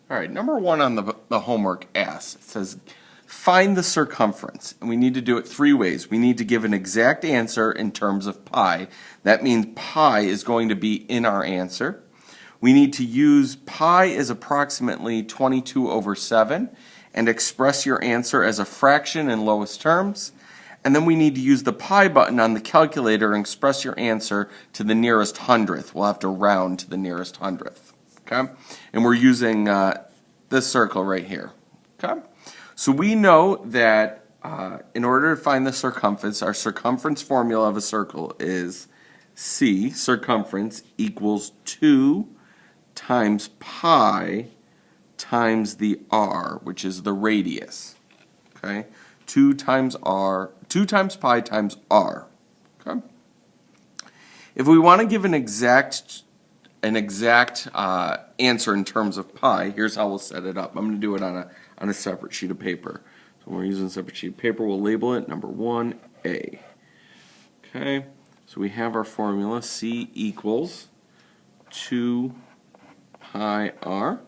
All right, number one on the homework asks, it says, find the circumference. And we need to do it three ways. We need to give an exact answer in terms of pi. That means pi is going to be in our answer. We need to use pi is approximately 22 over 7 and express your answer as a fraction in lowest terms. And then we need to use the pi button on the calculator and express your answer to the nearest hundredth. We'll have to round to the nearest hundredth. Okay? And we're using this circle right here. Okay? So we know that in order to find the circumference, our circumference formula of a circle is C, circumference, equals 2 times pi times the r, which is the radius. Okay? 2 times pi times r. Okay? If we want to give an exact answer in terms of pi, here's how we'll set it up. I'm going to do it on a separate sheet of paper. So when we're using a separate sheet of paper, we'll label it number 1a. Okay, so we have our formula, C equals 2 pi r.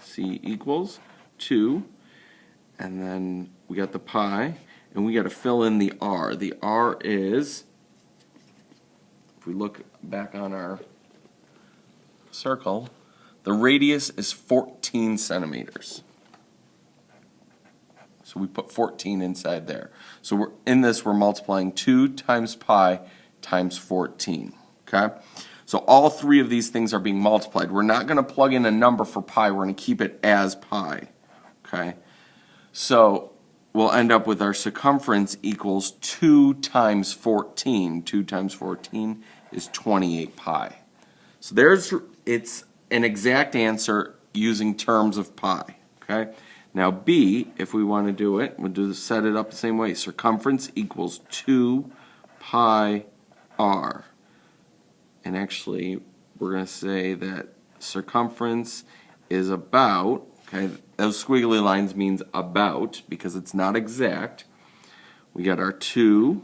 C equals 2, and then we got the pi, and we got to fill in the r. The r is, if we look back on our circle, the radius is 14 centimeters. So we put 14 inside there. So we're multiplying 2 times pi times 14. Okay? So all three of these things are being multiplied. We're not going to plug in a number for pi. We're going to keep it as pi. Okay? So we'll end up with our circumference equals 2 times 14. 2 times 14 is 28 pi. So it's an exact answer using terms of pi. Okay? Now B, if we want to do it, we'll set it up the same way. Circumference equals 2 pi r. And actually, we're going to say that circumference is about, okay, those squiggly lines means about because it's not exact. We got our 2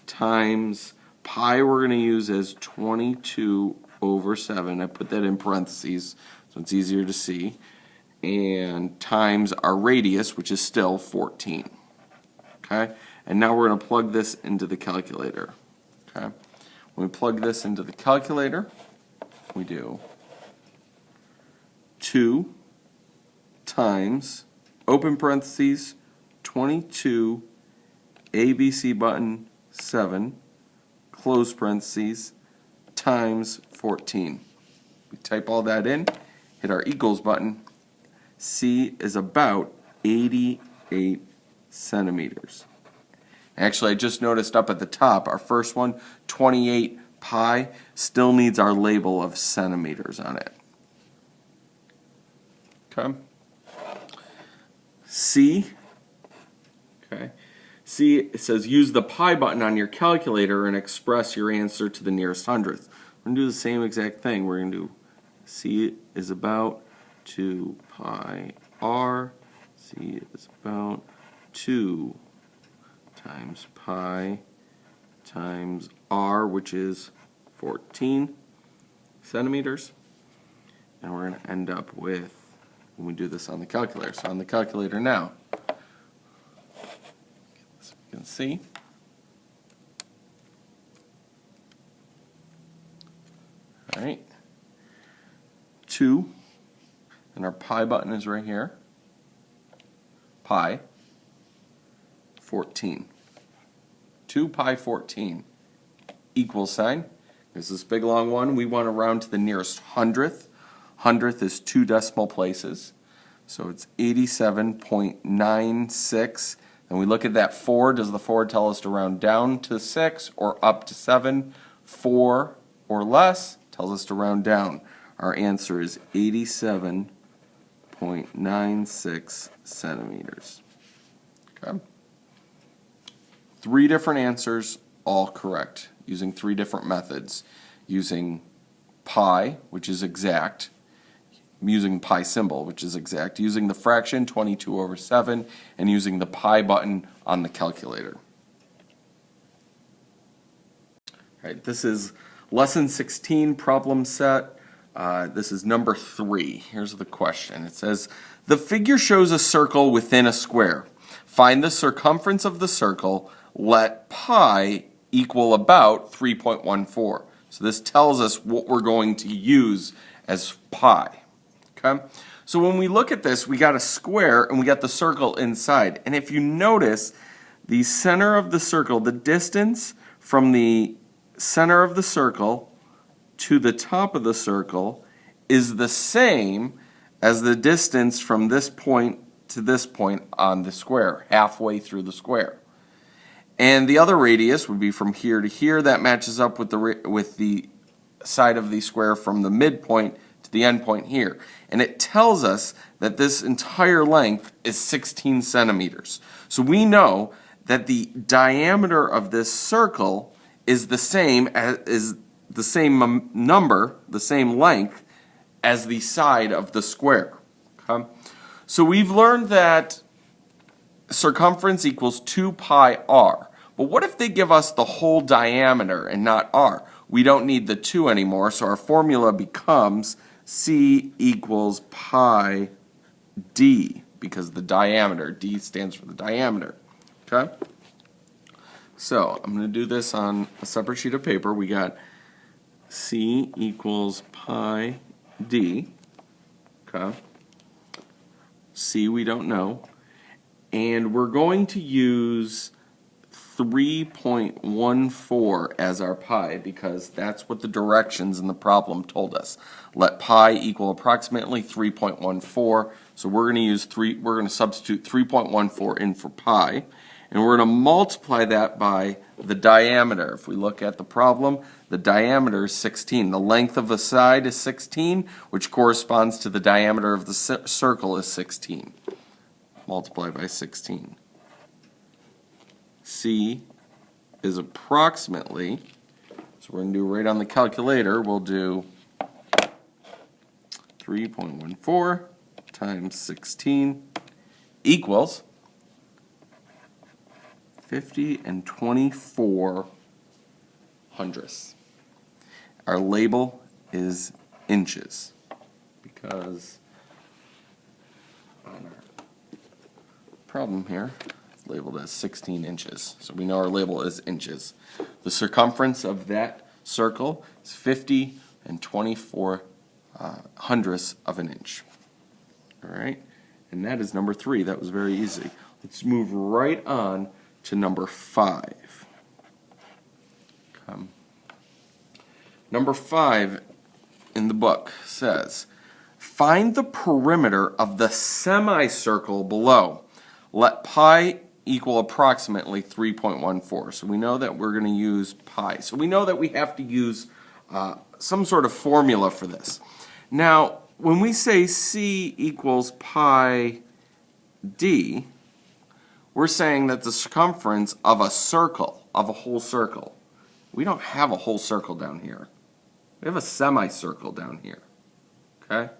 times pi we're going to use as 22 over 7. I put that in parentheses so it's easier to see. And times our radius, which is still 14. Okay? And now we're going to plug this into the calculator. Okay? When we plug this into the calculator, we do 2 times, open parentheses, 22, ABC button, 7, close parentheses, times 14. We type all that in, hit our equals button. C is about 88 centimeters. Actually, I just noticed up at the top, our first one, 28 pi, still needs our label of centimeters on it. Okay. C, okay. C, it says use the pi button on your calculator and express your answer to the nearest hundredth. We're going to do the same exact thing. We're going to do C is about 2 pi r. C is about 2 times pi times r, which is 14 centimeters. And we're going to end up with, when we do this on the calculator. So on the calculator now, so you can see, all right, 2, and our pi button is right here, pi, 14. 2 pi 14 equals sign. There's this big long one. We want to round to the nearest hundredth. Hundredth is 2 decimal places. So it's 87.96. And we look at that 4. Does the 4 tell us to round down to 6 or up to 7? 4 or less tells us to round down. Our answer is 87.96 centimeters. Okay. 3 different answers, all correct, using 3 different methods. Using pi, which is exact, using pi symbol, which is exact, using the fraction 22 over 7, and using the pi button on the calculator. All right, this is lesson 16 problem set. This is number 3. Here's the question. It says, the figure shows a circle within a square. Find the circumference of the circle. Let pi equal about 3.14. So this tells us what we're going to use as pi. Okay? So when we look at this, we got a square and we got the circle inside. And if you notice, the center of the circle, the distance from the center of the circle to the top of the circle is the same as the distance from this point to this point on the square, halfway through the square. And the other radius would be from here to here. That matches up with the side of the square from the midpoint to the end point here. And it tells us that this entire length is 16 centimeters. So we know that the diameter of this circle is the same number, the same length as the side of the square. Okay? So we've learned that circumference equals 2 pi r. But what if they give us the whole diameter and not r? We don't need the 2 anymore, so our formula becomes c equals pi d, because the diameter, d stands for the diameter. Okay? So I'm going to do this on a separate sheet of paper. We got c equals pi d. Okay? C we don't know. And we're going to use 3.14 as our pi because that's what the directions in the problem told us. Let pi equal approximately 3.14. So we're going to substitute 3.14 in for pi, and we're going to multiply that by the diameter. If we look at the problem, the diameter is 16. The length of the side is 16, which corresponds to the diameter of the circle is 16. Multiply by 16. C is approximately, so we're going to do right on the calculator, we'll do 3.14 times 16 equals 50 and 24 hundredths. Our label is inches because on our problem here it's labeled as 16 inches. So we know our label is inches. The circumference of that circle is 50 and 24 hundredths of an inch. All right, and that is number 3. That was very easy. Let's move right on to number 5. Number 5 in the book says, find the perimeter of the semicircle below. Let pi equal approximately 3.14. So we know that we're going to use pi. So we know that we have to use some sort of formula for this. Now, when we say C equals pi d, we're saying that the circumference of a circle, of a whole circle, we don't have a whole circle down here. We have a semicircle down here. Okay?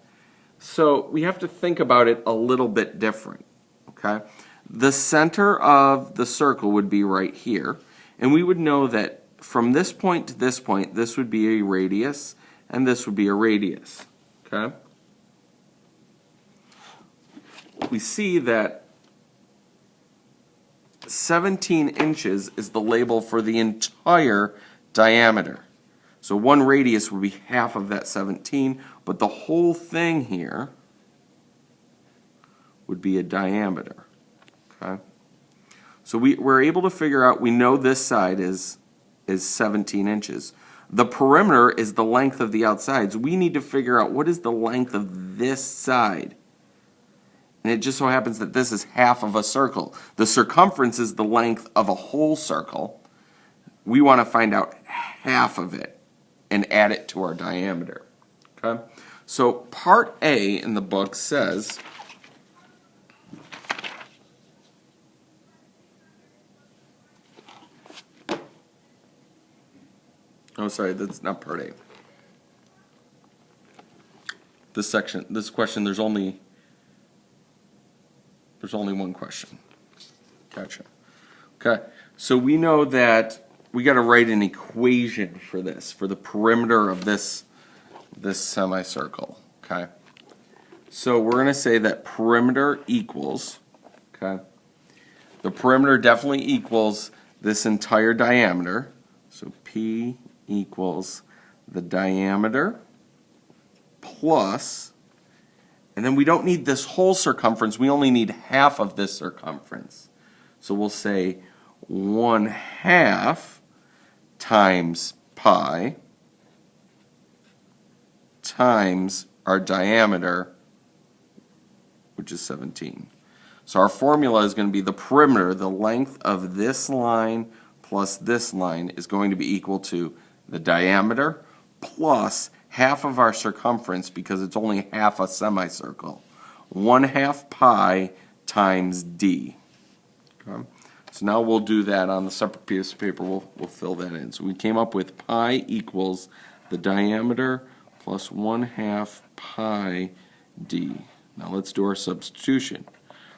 So we have to think about it a little bit different. Okay? The center of the circle would be right here, and we would know that from this point to this point, this would be a radius, and this would be a radius. Okay? We see that 17 inches is the label for the entire diameter. So one radius would be half of that 17, but the whole thing here would be a diameter. Okay? So we're able to figure out, we know this side is 17 inches. The perimeter is the length of the outsides. We need to figure out what is the length of this side. And it just so happens that this is half of a circle. The circumference is the length of a whole circle. We want to find out half of it and add it to our diameter. Okay? So part A in the book says, oh, sorry, that's not part A. This question, there's only one question. Gotcha. Okay, so we know that we got to write an equation for this, for the perimeter of this this semicircle, okay? So we're going to say that perimeter equals, okay? The perimeter definitely equals this entire diameter. So P equals the diameter plus, and then we don't need this whole circumference, we only need half of this circumference. So we'll say 1/2 times pi times our diameter, which is 17. So our formula is going to be the perimeter, the length of this line plus this line is going to be equal to the diameter plus half of our circumference, because it's only half a semicircle, 1/2 pi times d. Okay? So now we'll do that on the separate piece of paper. We'll fill that in. So we came up with pi equals the diameter plus 1/2 pi d. Now let's do our substitution.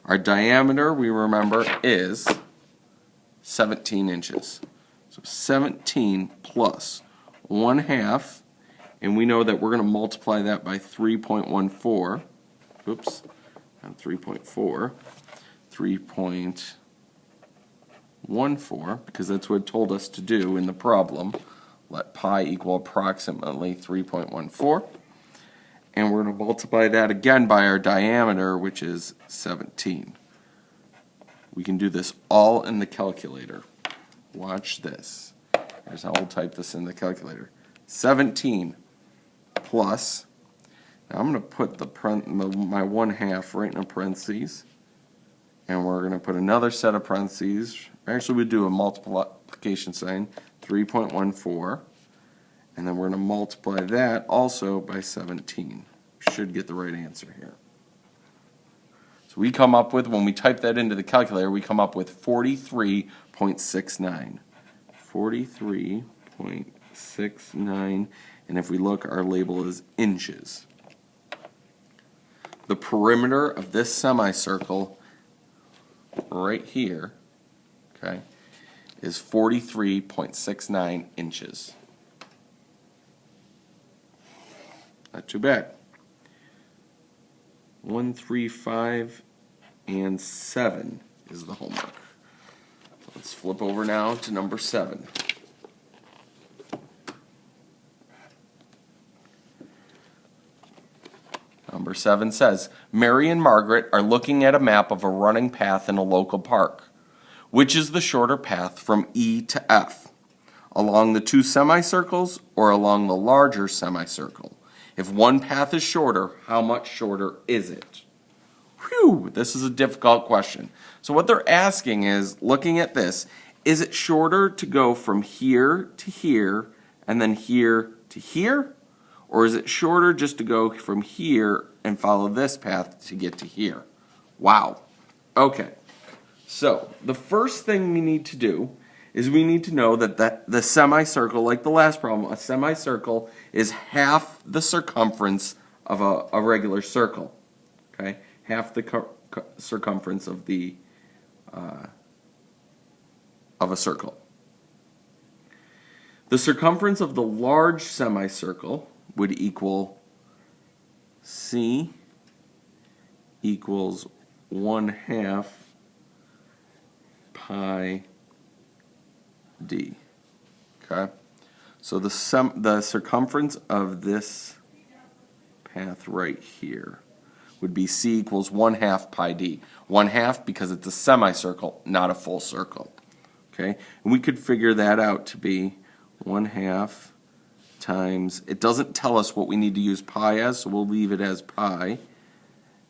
Our diameter, we remember, is 17 inches. So 17 plus 1/2, and we know that we're going to multiply that by 3.14. Oops, not 3.4. 3.14, because that's what it told us to do in the problem. Let pi equal approximately 3.14. And we're going to multiply that again by our diameter, which is 17. We can do this all in the calculator. Watch this. Here's how we'll type this in the calculator. 17 plus, now I'm going to put my 1/2 right in a parentheses, and we're going to put another set of parentheses. Actually, we do a multiplication sign, 3.14. And then we're going to multiply that also by 17. We should get the right answer here. So we come up with, when we type that into the calculator, we come up with 43.69. 43.69, and if we look, our label is inches. The perimeter of this semicircle right here, okay, is 43.69 inches. Not too bad. 1, 3, 5, and 7 is the homework. Let's flip over now to number 7. Number 7 says, Mary and Margaret are looking at a map of a running path in a local park. Which is the shorter path from E to F? Along the two semicircles or along the larger semicircle? If one path is shorter, how much shorter is it? Whew, this is a difficult question. So what they're asking is, looking at this, is it shorter to go from here to here and then here to here? Or is it shorter just to go from here and follow this path to get to here? Wow. Okay. So the first thing we need to do is we need to know that the semicircle, like the last problem, a semicircle is half the circumference of a regular circle. Okay, half the circumference of a circle. The circumference of the large semicircle would equal C equals 1/2 pi d. Okay, so the circumference of this path right here would be C equals 1/2 pi d. 1/2 because it's a semicircle, not a full circle. Okay, and we could figure that out to be 1/2 times, it doesn't tell us what we need to use pi as, so we'll leave it as pi,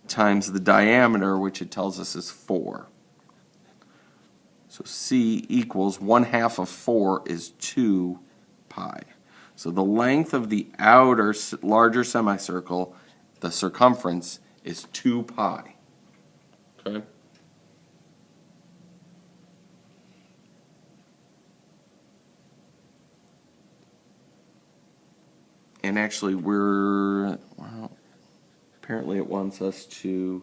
times the diameter, which it tells us is 4. So C equals 1/2 of 4 is 2 pi. So the length of the outer larger semicircle, the circumference, is 2 pi. Okay? And actually apparently it wants us to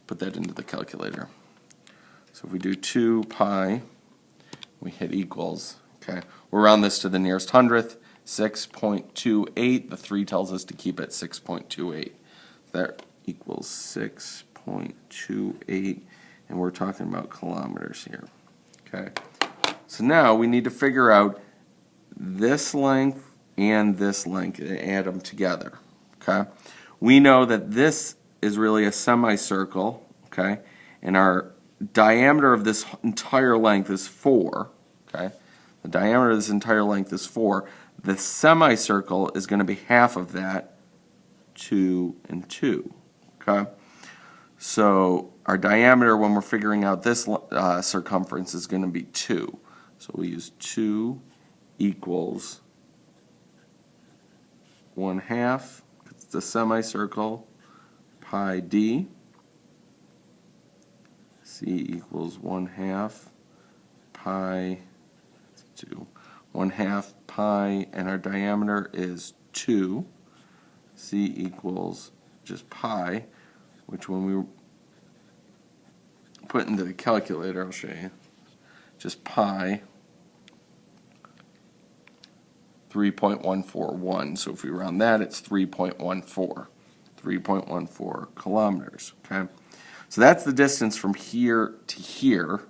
put that into the calculator. So if we do 2 pi, we hit equals, okay, we'll round this to the nearest hundredth, 6.28. The 3 tells us to keep it 6.28. That equals 6.28, and we're talking about kilometers here. Okay. So now we need to figure out this length and this length and add them together. Okay. We know that this is really a semicircle, okay, and our diameter of this entire length is 4, okay. The diameter of this entire length is 4. The semicircle is going to be half of that, 2 and 2, okay. So our diameter when we're figuring out this circumference is going to be 2. So we use 2 equals 1/2. It's the semicircle, pi d. C equals 1/2 pi 2. 1/2 pi, and our diameter is 2. C equals just pi, which when we put into the calculator, I'll show you, just pi 3.141. So if we round that, it's 3.14 kilometers. Okay, so that's the distance from here to here.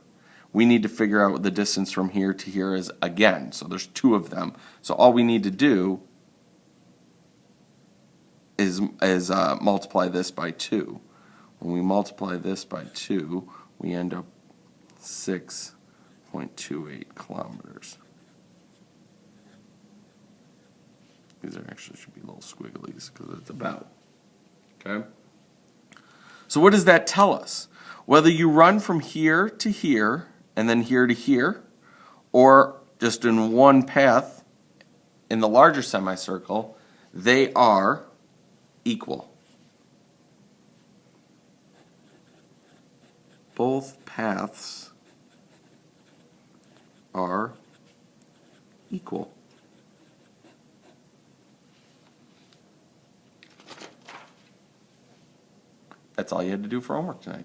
We need to figure out what the distance from here to here is again. So there's 2 of them. So all we need to do is multiply this by 2. When we multiply this by 2, we end up 6.28 kilometers. These actually should be little squigglies because it's about. Okay? So what does that tell us? Whether you run from here to here and then here to here, or just in one path in the larger semicircle, they are equal. Both paths are equal. That's all you had to do for homework tonight.